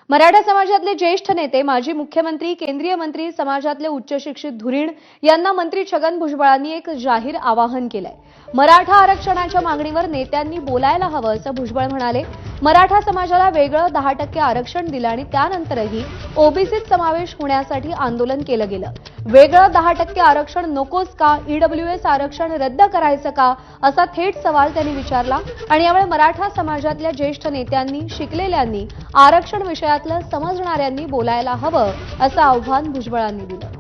मराठा समाजातले ज्येष्ठ नेते माजी मुख्यमंत्री केंद्रीय मंत्री समाजातले उच्च शिक्षित धुरीण यांना मंत्री छगन भुजबळांनी एक जाहीर आवाहन केलंय। मराठा आरक्षणाच्या मागणीवर नेत्यांनी बोलायला हवं असं भुजबळ म्हणाले। मराठा समाजाला वेगळं 10% आरक्षण दिलं आणि त्यानंतरही ओबीसीत समावेश होण्यासाठी आंदोलन केलं गेलं। वेगळं 10% आरक्षण नकोच का? ईडब्ल्यूएस आरक्षण रद्द करायचं का? असा थेट सवाल त्यांनी विचारला आणि यावेळी मराठा समाजातल्या ज्येष्ठ नेत्यांनी, शिकलेल्यांनी, आरक्षण विषयातलं समजणाऱ्यांनी बोलायला हवं असं आव्हान भुजबळांनी दिलं।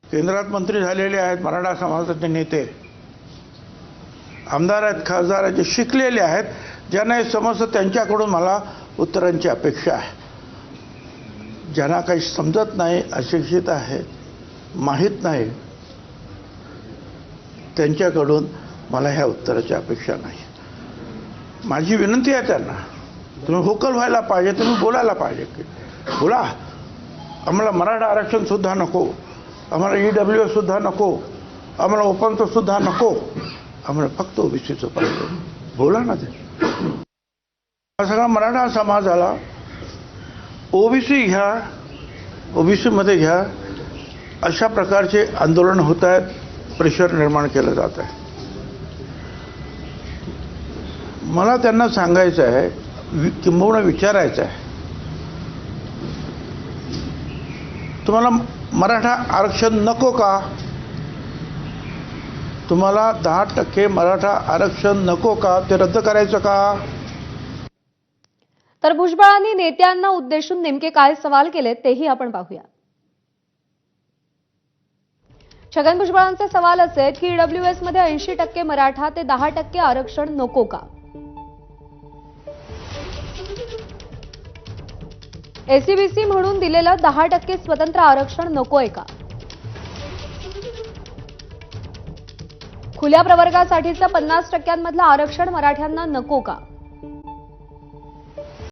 केंद्रात मंत्री झालेले आहेत मराठा समाजाचे नेते, आमदार आहेत, खासदार आहेत, जे शिकलेले आहेत, ज्यांना हे समजतं त्यांच्याकडून मला उत्तरांची अपेक्षा आहे। ज्यांना काही समजत नाही, अशिक्षित आहेत, माहीत नाही, त्यांच्याकडून मला ह्या उत्तराची अपेक्षा नाही। माझी विनंती आहे त्यांना, तुम्ही व्होकल व्हायला पाहिजे, तुम्ही बोलायला पाहिजे की बोला, आम्हाला मराठा आरक्षण सुद्धा नको, आम्हाला ईडब्ल्यूएस सुद्धा नको, आम्हाला ओपनचं सुद्धा नको, आम्हाला फक्त ओबीसीचं पाहिजे, बोला ना ते। सगळा मराठा समाजाला ओबीसी घ्या, ओबीसीमध्ये घ्या, अशा प्रकारचे आंदोलन होत आहेत, प्रेशर निर्माण केलं जात आहे। मला त्यांना सांगायचं आहे, किंबहुना विचारायचं आहे, तुम्हाला मराठा आरक्षण नको का? तुम्हाला 10% मराठा आरक्षण नको का? ते रद्द करायचं का? तर भुजबळांनी नेत्यांना उद्देशून नेमके काय सवाल केले तेही आपण पाहूया। छगन भुजबळांचे सवाल असे आहेत की ईडब्ल्यूएस मध्ये 80% मराठा ते 10% आरक्षण नको का? एससीबीसी म्हणून दिलेलं 10% स्वतंत्र आरक्षण नकोय का? खुल्या प्रवर्गासाठीचं 50% मधलं आरक्षण मराठ्यांना नको का?